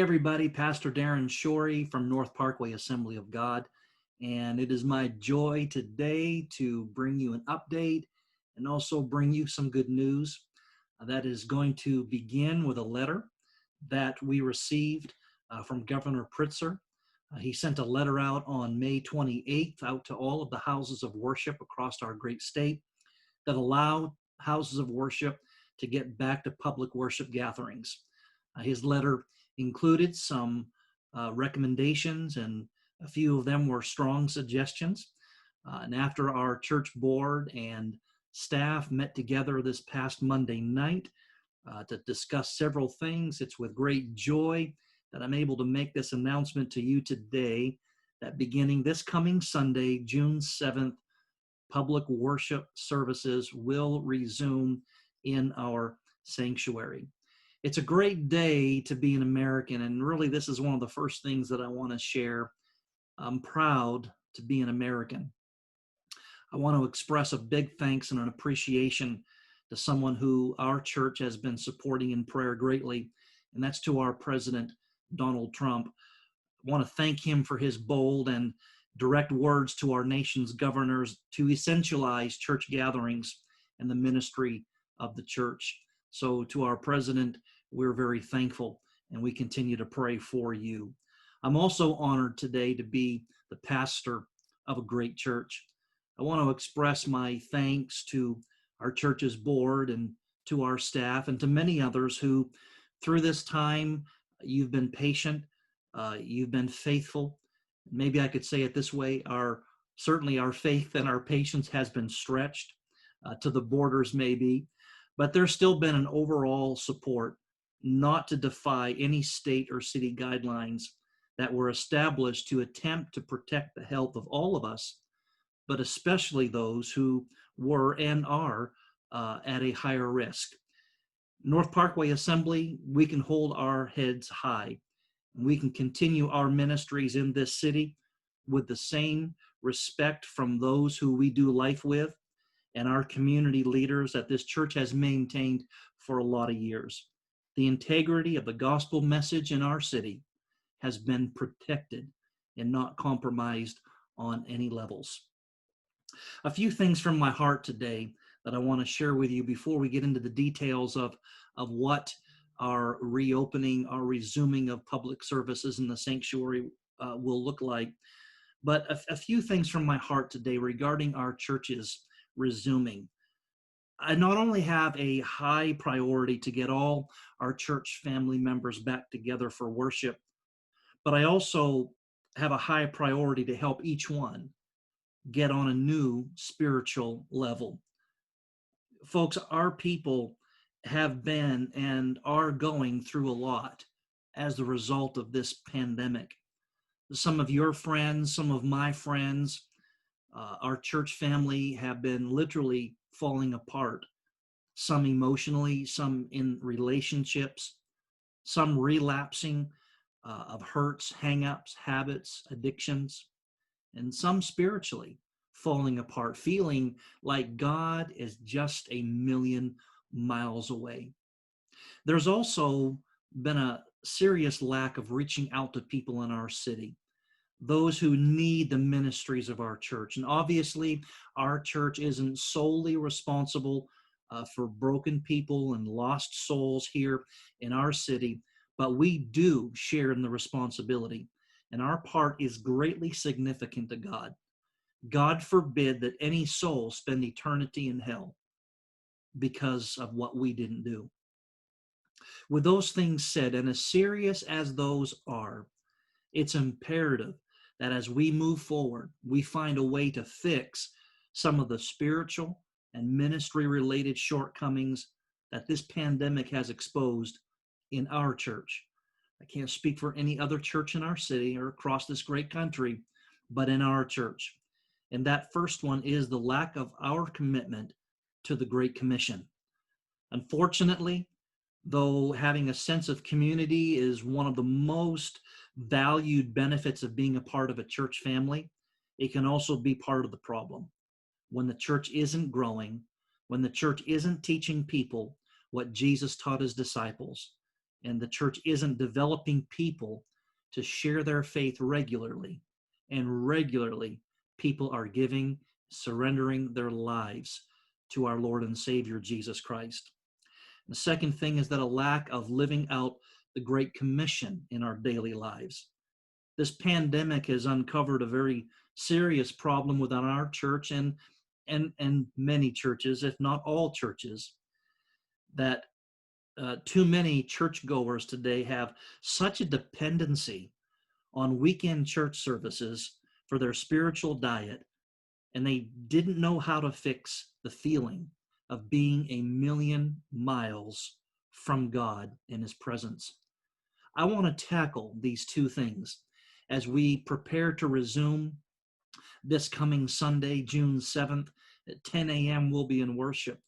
everybody. Pastor Darin from North Parkway Assembly of God. And it is my joy today to bring you an update and also bring you some good news. That is going to begin with a letter that we received from Governor Pritzker. He sent a letter out on May 28th out to all of the houses of worship across our great state that allow houses of worship to get back to public worship gatherings. His letter included some recommendations, and a few of them were strong suggestions. And after our church board and staff met together this past Monday night to discuss several things, it's with great joy that I'm able to make this announcement to you today that beginning this coming Sunday, June 7th, public worship services will resume in our sanctuary. It's a great day to be an American, and really this is one of the first things that I want to share. I'm proud to be an American. I want to express a big thanks and an appreciation to someone who our church has been supporting in prayer greatly, and that's to our President, Donald Trump. I want to thank him for his bold and direct words to our nation's governors to essentialize church gatherings and the ministry of the church. So to our president, we're very thankful, and we continue to pray for you. I'm also honored today to be the pastor of a great church. I want to express my thanks to our church's board and to our staff and to many others who, through this time, you've been patient, you've been faithful. Maybe I could say it this way, certainly our faith and our patience has been stretched to the borders maybe, but there's still been an overall support not to defy any state or city guidelines that were established to attempt to protect the health of all of us, but especially those who were and are at a higher risk. North Parkway Assembly, we can hold our heads high. We can continue our ministries in this city with the same respect from those who we do life with and our community leaders that this church has maintained for a lot of years. The integrity of the gospel message in our city has been protected and not compromised on any levels. A few things from my heart today that I want to share with you before we get into the details of what our reopening, our resuming of public services in the sanctuary will look like. But a few things from my heart today regarding our churches resuming. I not only have a high priority to get all our church family members back together for worship, but I also have a high priority to help each one get on a new spiritual level. Folks, our people have been and are going through a lot as a result of this pandemic. Some of your friends, some of my friends, our church family have been literally falling apart, some emotionally, some in relationships, some relapsing of hurts, hang-ups, habits, addictions, and some spiritually falling apart, feeling like God is just a million miles away. There's also been a serious lack of reaching out to people in our city, those who need the ministries of our church. And obviously, our church isn't solely responsible for broken people and lost souls here in our city, but we do share in the responsibility, and our part is greatly significant to God. God forbid that any soul spend eternity in hell because of what we didn't do. With those things said, and as serious as those are, it's imperative that as we move forward, we find a way to fix some of the spiritual and ministry-related shortcomings that this pandemic has exposed in our church. I can't speak for any other church in our city or across this great country, but in our church. And that first one is the lack of our commitment to the Great Commission. Unfortunately, though having a sense of community is one of the most valued benefits of being a part of a church family, it can also be part of the problem. When the church isn't growing, when the church isn't teaching people what Jesus taught his disciples, and the church isn't developing people to share their faith regularly. And regularly, people are giving, surrendering their lives to our Lord and Savior, Jesus Christ. The second thing is that a lack of living out the Great Commission in our daily lives. This pandemic has uncovered a very serious problem within our church and many churches, if not all churches, that too many churchgoers today have such a dependency on weekend church services for their spiritual diet, and they didn't know how to fix the feeling of being a million miles from God in His presence. I want to tackle these two things as we prepare to resume this coming Sunday, June 7th at 10 a.m. We'll be in worship.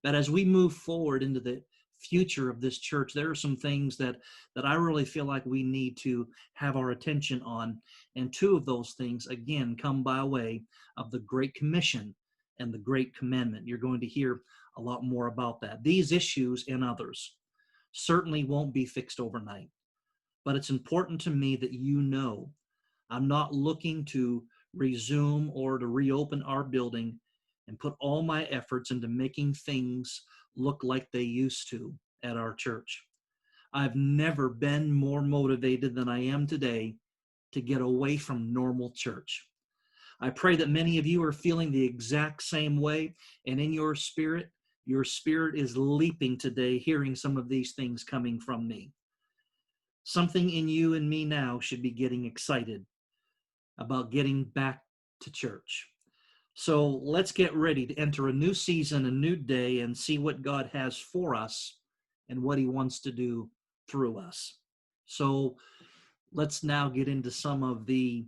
But as we move forward into the future of this church, there are some things that I really feel like we need to have our attention on. And two of those things, again, come by way of the Great Commission and the Great Commandment. You're going to hear a lot more about that. These issues and others certainly won't be fixed overnight. But it's important to me that you know I'm not looking to resume or to reopen our building and put all my efforts into making things look like they used to at our church. I've never been more motivated than I am today to get away from normal church. I pray that many of you are feeling the exact same way, and in your spirit is leaping today hearing some of these things coming from me. Something in you and me now should be getting excited about getting back to church. So let's get ready to enter a new season, a new day, and see what God has for us and what He wants to do through us. So let's now get into some of the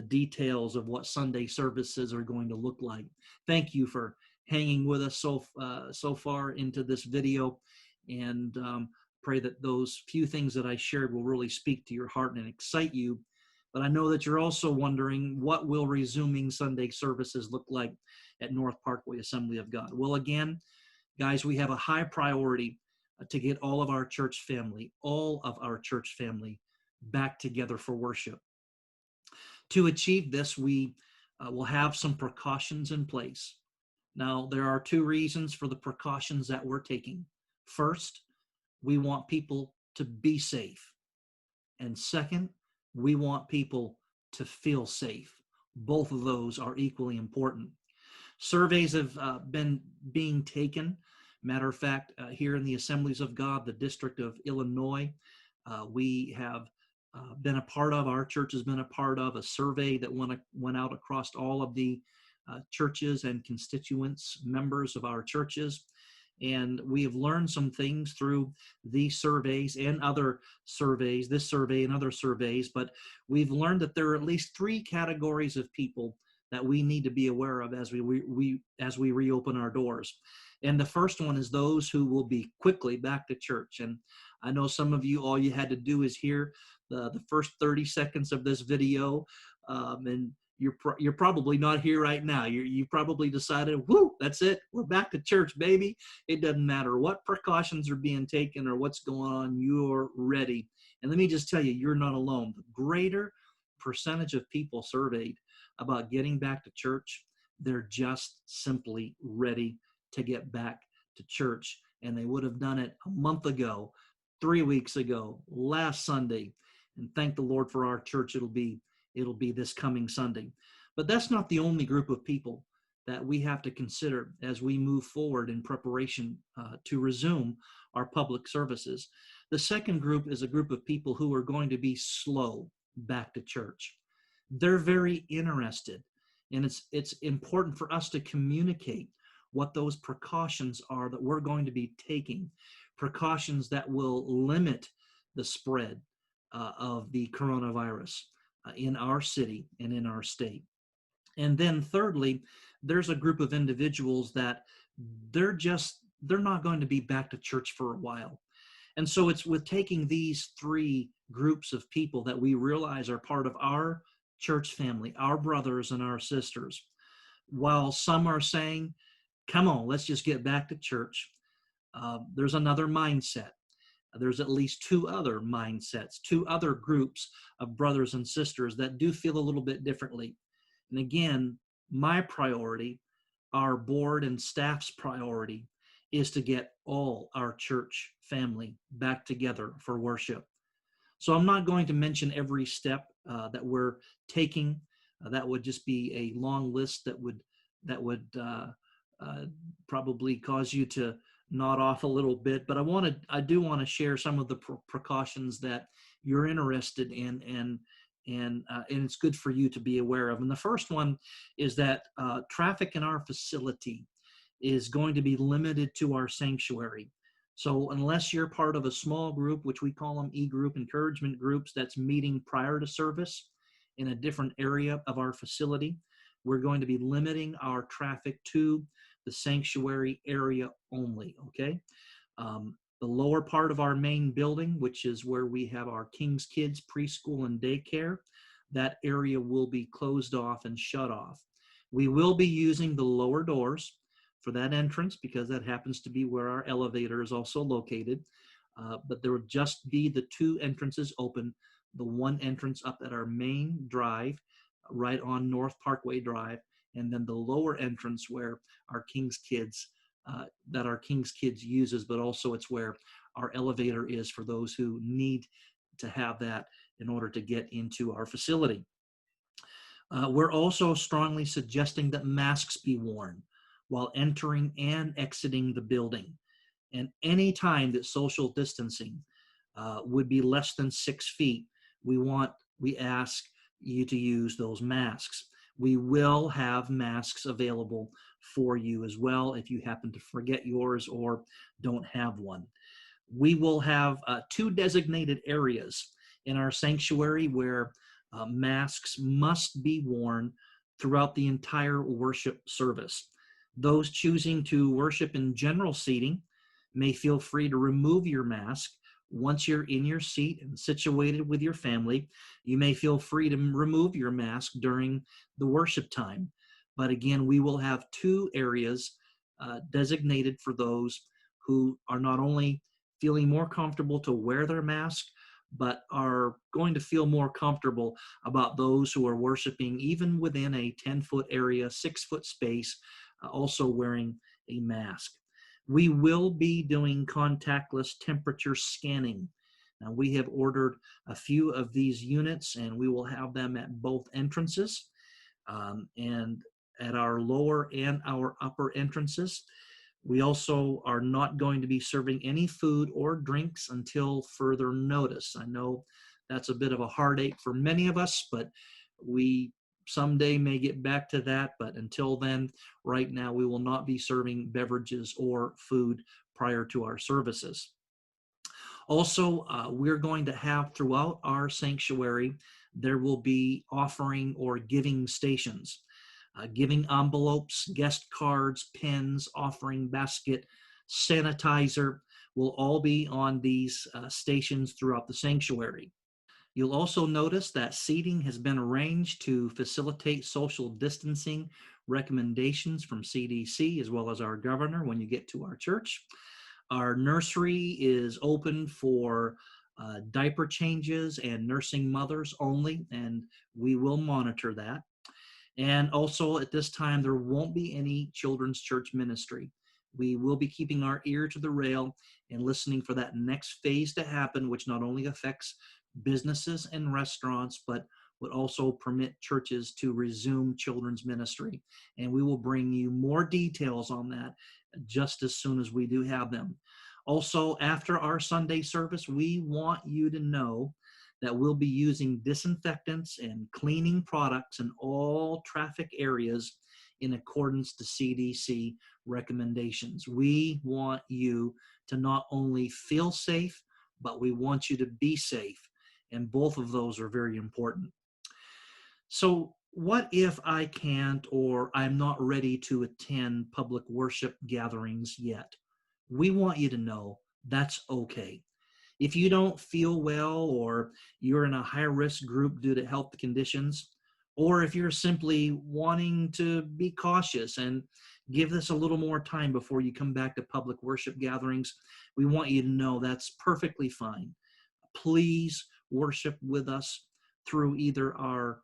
details of what Sunday services are going to look like. Thank you for hanging with us so far into this video, and pray that those few things that I shared will really speak to your heart and excite you. But I know that you're also wondering, what will resuming Sunday services look like at North Parkway Assembly of God? Well, again, guys, we have a high priority to get all of our church family back together for worship. To achieve this, we will have some precautions in place. Now, there are two reasons for the precautions that we're taking. First, we want people to be safe. And second, we want people to feel safe. Both of those are equally important. Surveys have been being taken. Matter of fact, here in the Assemblies of God, the District of Illinois, we have been a part of, our church has been a part of a survey that went out across all of the churches and constituents, members of our churches. And we have learned some things through these surveys and other surveys, this survey and other surveys, but we've learned that there are at least three categories of people that we need to be aware of as we reopen our doors. And the first one is those who will be quickly back to church. And I know some of you, all you had to do is hear the first 30 seconds of this video, and you're probably not here right now. You probably decided, whoo, that's it. We're back to church, baby. It doesn't matter what precautions are being taken or what's going on. You're ready. And let me just tell you, you're not alone. The greater percentage of people surveyed about getting back to church, they're just simply ready to get back to church. And they would have done it a month ago, 3 weeks ago, last Sunday. And thank the Lord for our church. It'll be this coming Sunday. But that's not the only group of people that we have to consider as we move forward in preparation to resume our public services. The second group is a group of people who are going to be slow back to church. They're very interested, and it's important for us to communicate what those precautions are that we're going to be taking, precautions that will limit the spread of the coronavirus in our city and in our state. And then thirdly, there's a group of individuals that they're not going to be back to church for a while. And so it's with taking these three groups of people that we realize are part of our church family, our brothers and our sisters. While some are saying, come on, let's just get back to church, there's another mindset. there's at least two other mindsets, two other groups of brothers and sisters that do feel a little bit differently. And again, my priority, our board and staff's priority, is to get all our church family back together for worship. So I'm not going to mention every step that we're taking. That would just be a long list that would probably cause you to nod off a little bit. But I do want to share some of the precautions that you're interested in, and it's good for you to be aware of. And the first one is that traffic in our facility is going to be limited to our sanctuary. So unless you're part of a small group, which we call them e-group encouragement groups, that's meeting prior to service in a different area of our facility, we're going to be limiting our traffic to the sanctuary area only, okay? The lower part of our main building, which is where we have our King's Kids preschool and daycare, that area will be closed off and shut off. We will be using the lower doors for that entrance because that happens to be where our elevator is also located. But there will just be the two entrances open, the one entrance up at our main drive, right on North Parkway Drive, and then the lower entrance where our King's Kids, that our King's Kids uses, but also it's where our elevator is for those who need to have that in order to get into our facility. We're also strongly suggesting that masks be worn while entering and exiting the building. And any time that social distancing would be less than 6 feet, we ask you to use those masks. We will have masks available for you as well if you happen to forget yours or don't have one. We will have two designated areas in our sanctuary where masks must be worn throughout the entire worship service. Those choosing to worship in general seating may feel free to remove your mask once you're in your seat and situated with your family. You may feel free to remove your mask during the worship time. But again, we will have two areas designated for those who are not only feeling more comfortable to wear their mask, but are going to feel more comfortable about those who are worshiping even within a 10-foot area, 6-foot space, also wearing a mask. We will be doing contactless temperature scanning. Now, we have ordered a few of these units, and we will have them at both entrances and at our lower and our upper entrances. We also are not going to be serving any food or drinks until further notice. I know that's a bit of a heartache for many of us, but we someday may get back to that. But until then, right now, we will not be serving beverages or food prior to our services. Also, we're going to have throughout our sanctuary, there will be offering or giving stations. Giving envelopes, guest cards, pens, offering basket, sanitizer will all be on these stations throughout the sanctuary. You'll also notice that seating has been arranged to facilitate social distancing recommendations from CDC as well as our governor when you get to our church. Our nursery is open for diaper changes and nursing mothers only, and we will monitor that. And also at this time, there won't be any children's church ministry. We will be keeping our ear to the rail and listening for that next phase to happen, which not only affects businesses and restaurants, but would also permit churches to resume children's ministry. And we will bring you more details on that just as soon as we do have them. Also, after our Sunday service, we want you to know that we'll be using disinfectants and cleaning products in all traffic areas in accordance to CDC recommendations. We want you to not only feel safe, but we want you to be safe. And both of those are very important. So what if I can't or I'm not ready to attend public worship gatherings yet? We want you to know that's okay. If you don't feel well or you're in a high-risk group due to health conditions, Or if you're simply wanting to be cautious and give this a little more time before you come back to public worship gatherings, we want you to know that's perfectly fine. Please worship with us through either our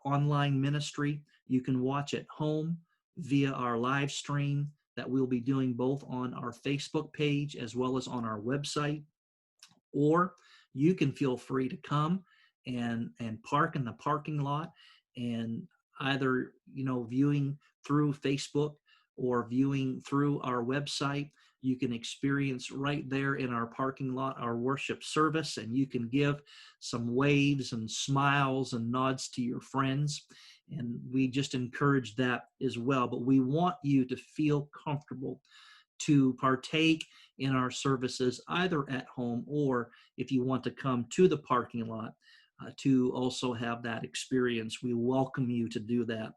online ministry. You can watch at home via our live stream that we'll be doing both on our Facebook page as well as on our website. Or you can feel free to come and park in the parking lot, and either viewing through Facebook or viewing through our website, you can experience right there in our parking lot our worship service, and you can give some waves and smiles and nods to your friends, and we just encourage that as well. But we want you to feel comfortable to partake in our services either at home, or if you want to come to the parking lot to also have that experience, we welcome you to do that.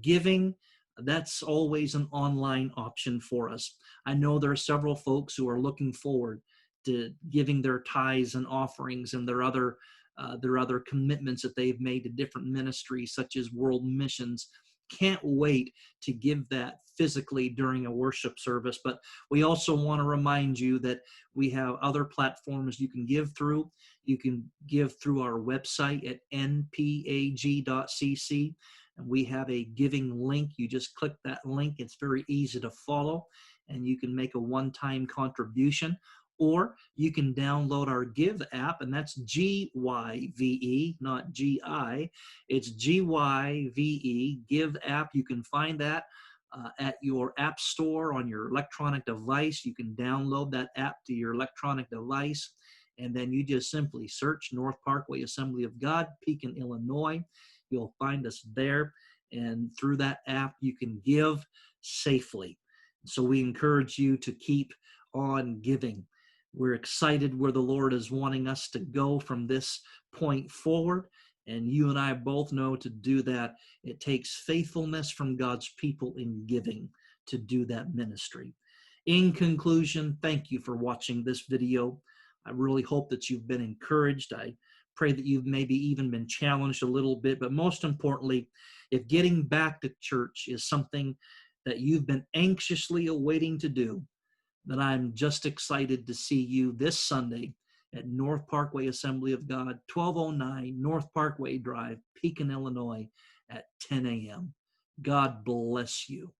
Giving, that's always an online option for us. I know there are several folks who are looking forward to giving their tithes and offerings and their other commitments that they've made to different ministries such as world missions. Can't wait to give that physically during a worship service. But we also want to remind you that we have other platforms you can give through. You can give through our website at npag.cc, and we have a giving link. You just click that link. It's very easy to follow, and you can make a one-time contribution. Or you can download our Give app, and that's G-Y-V-E, not G-I. It's G-Y-V-E, Give app. You can find that at your app store on your electronic device. You can download that app to your electronic device, and then you just simply search North Parkway Assembly of God, Pekin, Illinois. You'll find us there, and through that app, you can give safely. So we encourage you to keep on giving. We're excited where the Lord is wanting us to go from this point forward. And you and I both know to do that, it takes faithfulness from God's people in giving to do that ministry. In conclusion, thank you for watching this video. I really hope that you've been encouraged. I pray that you've maybe even been challenged a little bit. But most importantly, if getting back to church is something that you've been anxiously awaiting to do, then I'm just excited to see you this Sunday at North Parkway Assembly of God, 1209 North Parkway Drive, Pekin, Illinois, at 10 a.m. God bless you.